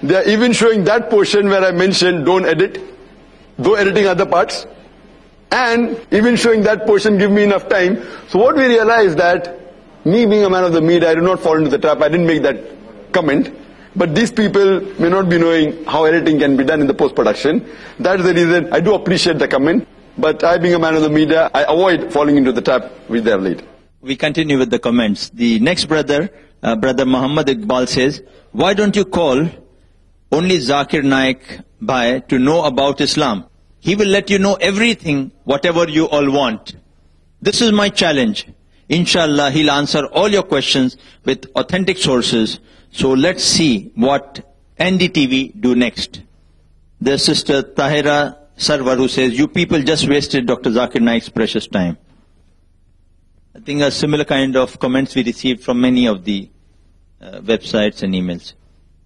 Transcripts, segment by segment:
They are even showing that portion where I mentioned don't edit, though editing other parts. And even showing that portion give me enough time. So what we realized that, me being a man of the media, I did not fall into the trap. I didn't make that comment. But these people may not be knowing how editing can be done in the post-production. That is the reason I do appreciate the comment. But I, being a man of the media, I avoid falling into the trap which they have laid. We continue with the comments. The next brother, Brother Muhammad Iqbal says, why don't you call only Zakir Naik Bhai to know about Islam? He will let you know everything, whatever you all want. This is my challenge. Inshallah, he'll answer all your questions with authentic sources. So let's see what NDTV do next. There's Sister Tahira Sarwar who says, you people just wasted Dr. Zakir Naik's precious time. I think a similar kind of comments we received from many of the websites and emails.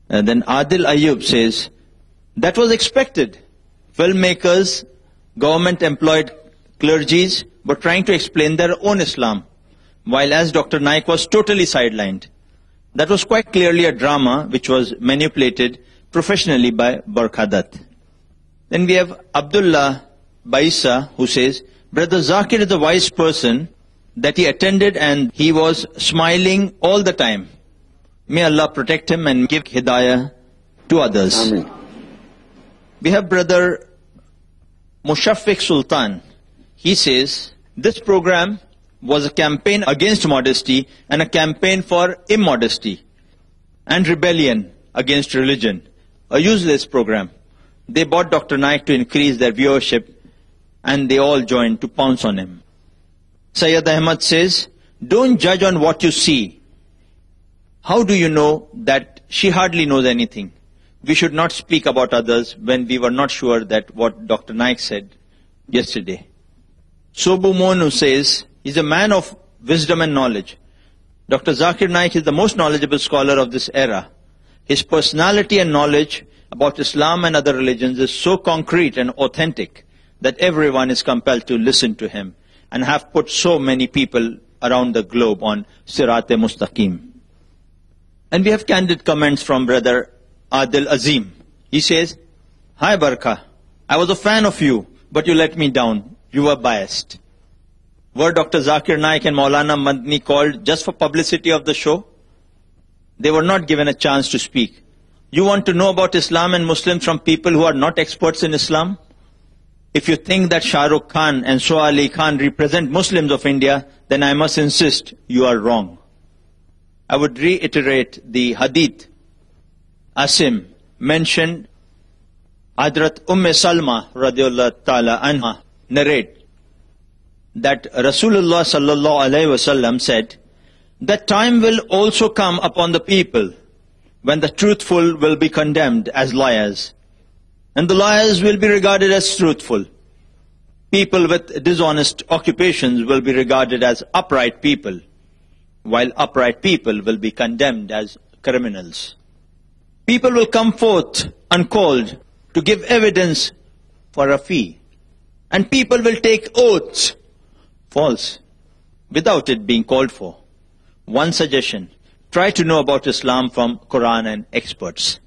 And then Adil Ayub says, that was expected. Filmmakers, government-employed clergies were trying to explain their own Islam, while as Dr. Naik was totally sidelined. That was quite clearly a drama which was manipulated professionally by Barkha Dutt. Then we have Abdullah Baisa who says, Brother Zakir is a wise person that he attended and he was smiling all the time. May Allah protect him and give hidayah to others. Ameen. We have Brother Mushafiq Sultan. He says, this program was a campaign against modesty and a campaign for immodesty and rebellion against religion. A useless program. They bought Dr. Naik to increase their viewership and they all joined to pounce on him. Sayyid Ahmad says, don't judge on what you see. How do you know that she hardly knows anything? We should not speak about others when we were not sure that what Dr. Naik said yesterday. Sobu Monu says, he's a man of wisdom and knowledge. Dr. Zakir Naik is the most knowledgeable scholar of this era. His personality and knowledge about Islam and other religions is so concrete and authentic that everyone is compelled to listen to him and have put so many people around the globe on Sirat-e-Mustaqim. And we have candid comments from Brother Adil Azim. He says, hi Barkha, I was a fan of you, but you let me down. You were biased. Were Dr. Zakir Naik and Maulana Madni called just for publicity of the show? They were not given a chance to speak. You want to know about Islam and Muslims from people who are not experts in Islam? If you think that Shahrukh Khan and Soha Ali Khan represent Muslims of India, then I must insist you are wrong. I would reiterate the hadith. Asim mentioned Hadrat Salma radiallahu ta'ala anha narrate that Rasulullah sallallahu alayhi wasallam said, that time will also come upon the people when the truthful will be condemned as liars, and the liars will be regarded as truthful. People with dishonest occupations will be regarded as upright people, while upright people will be condemned as criminals. People will come forth uncalled to give evidence for a fee, and people will take oaths, false, without it being called for. One suggestion, try to know about Islam from Quran and experts.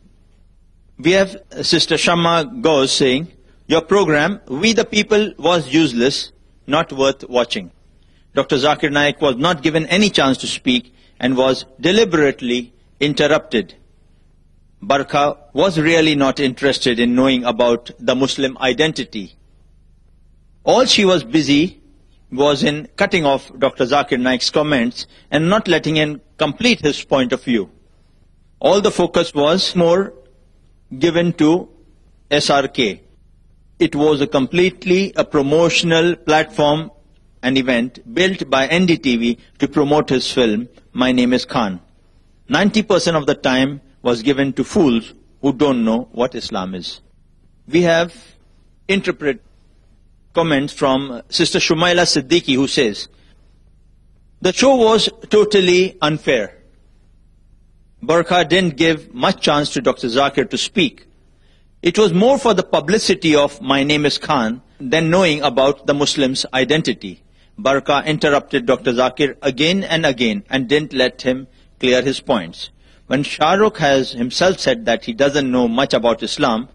We have Sister Shamma Ghosh saying, your program, We the People, was useless, not worth watching. Dr. Zakir Naik was not given any chance to speak and was deliberately interrupted. Barkha was really not interested in knowing about the Muslim identity. All she was busy was in cutting off Dr. Zakir Naik's comments and not letting him complete his point of view. All the focus was more given to SRK. It was a completely a promotional platform and event built by NDTV to promote his film, My Name is Khan. 90% of the time was given to fools who don't know what Islam is. We have interpret comments from Sister Shumaila Siddiqui who says, the show was totally unfair. Barkha didn't give much chance to Dr. Zakir to speak. It was more for the publicity of My Name is Khan than knowing about the Muslim's identity. Barkha interrupted Dr. Zakir again and again and didn't let him clear his points. when Shahrukh has himself said that he doesn't know much about Islam,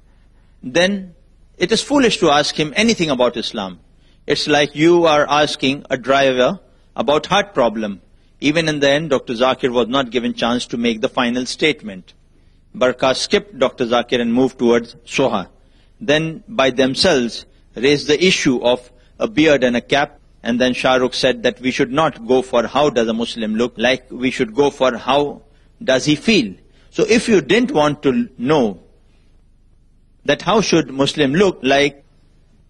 then it is foolish to ask him anything about Islam. It's like you are asking a driver about heart problem. Even in the end, Dr. Zakir was not given chance to make the final statement. Barkha skipped Dr. Zakir and moved towards Soha. Then by themselves raised the issue of a beard and a cap, and then Shahrukh said that we should not go for how does a Muslim look like, we should go for how does he feel. So if you didn't want to know that how should Muslim look like,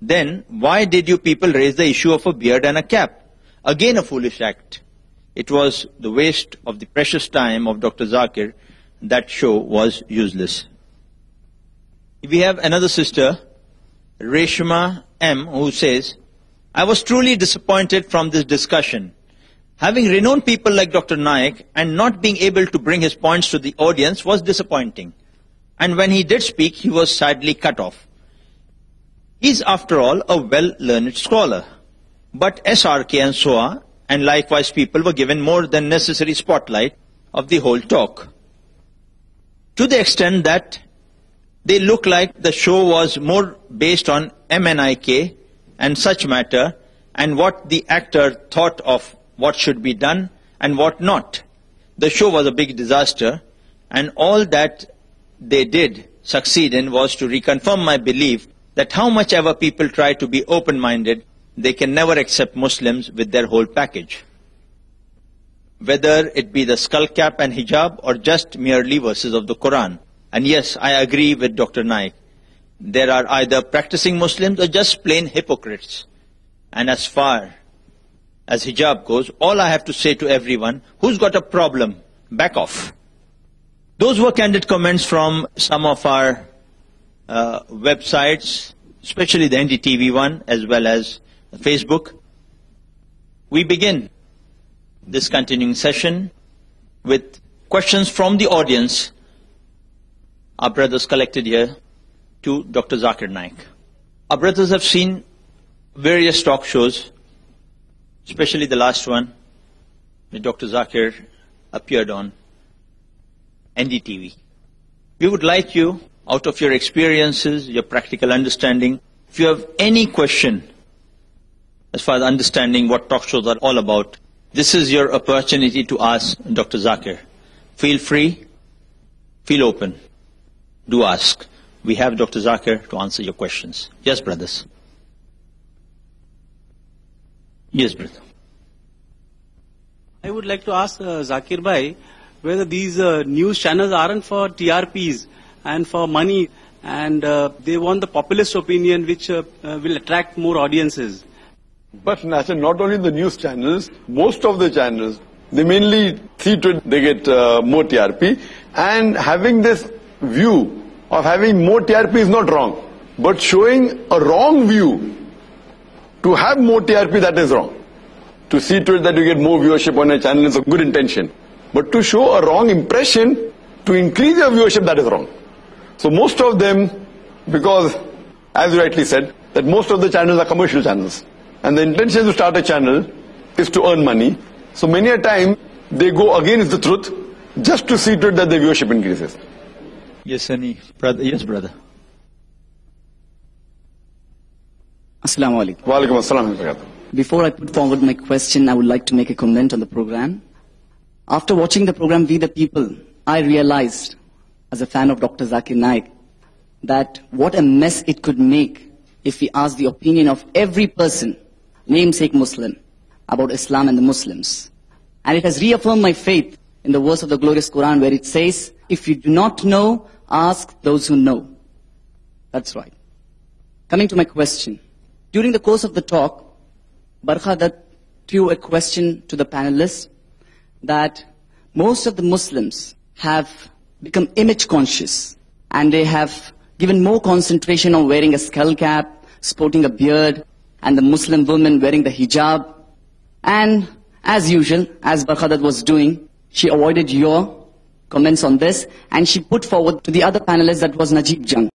then why did you people raise the issue of a beard and a cap? Again a foolish act. It was the waste of the precious time of Dr. Zakir. That show was useless. We have another sister, Reshma M, who says, I was truly disappointed from this discussion. Having renowned people like Dr. Naik and not being able to bring his points to the audience was disappointing. And when he did speak, he was sadly cut off. He is, after all, a well-learned scholar. But SRK and Soha and likewise people were given more than necessary spotlight of the whole talk. To the extent that they look like the show was more based on MNIK and such matter, and what the actor thought of what should be done and what not. The show was a big disaster, and all that they did succeed in was to reconfirm my belief that how much ever people try to be open-minded, they can never accept Muslims with their whole package. Whether it be the skull cap and hijab or just merely verses of the Quran. And yes, I agree with Dr. Naik. There are either practicing Muslims or just plain hypocrites. And as far as hijab goes, all I have to say to everyone, who's got a problem, back off. Those were candid comments from some of our websites, especially the NDTV one, as well as Facebook. We begin this continuing session with questions from the audience. Our brothers collected here to Dr. Zakir Naik. Our brothers have seen various talk shows, especially the last one, where Dr. Zakir appeared on NDTV. We would like you, out of your experiences, your practical understanding, if you have any question as far as understanding what talk shows are all about, this is your opportunity to ask Dr. Zakir. Feel free, feel open. Do ask. We have Dr. Zakir to answer your questions. Yes, brothers. Yes, brother. I would like to ask Zakir Bhai whether these news channels aren't for TRPs and for money, and they want the populist opinion which will attract more audiences. But naturally, not only the news channels, most of the channels, they mainly see to it they get more TRP, and having this view of having more TRP is not wrong. But showing a wrong view to have more TRP, that is wrong. To see to it that you get more viewership on a channel is a good intention. But to show a wrong impression to increase your viewership, that is wrong. So most of them, because as you rightly said, that most of the channels are commercial channels. And the intention to start a channel is to earn money. So many a time they go against the truth just to see to it that the viewership increases. Yes, Sunny. Brother. Yes, brother. Assalamu alaikum. Wa alaikum assalam. Before I put forward my question, I would like to make a comment on the program. After watching the program We the People, I realized, as a fan of Dr. Zakir Naik, that what a mess it could make if we asked the opinion of every person, namesake Muslim, about Islam and the Muslims. And it has reaffirmed my faith in the verse of the glorious Quran where it says, if you do not know, ask those who know. That's right. Coming to my question. During the course of the talk, Barkha Dutt threw a question to the panelists that most of the Muslims have become image conscious and they have given more concentration on wearing a skull cap, sporting a beard, and the Muslim women wearing the hijab. And as usual, as Barkha Dutt was doing, she avoided your comments on this and she put forward to the other panelists, that was Najib Jung.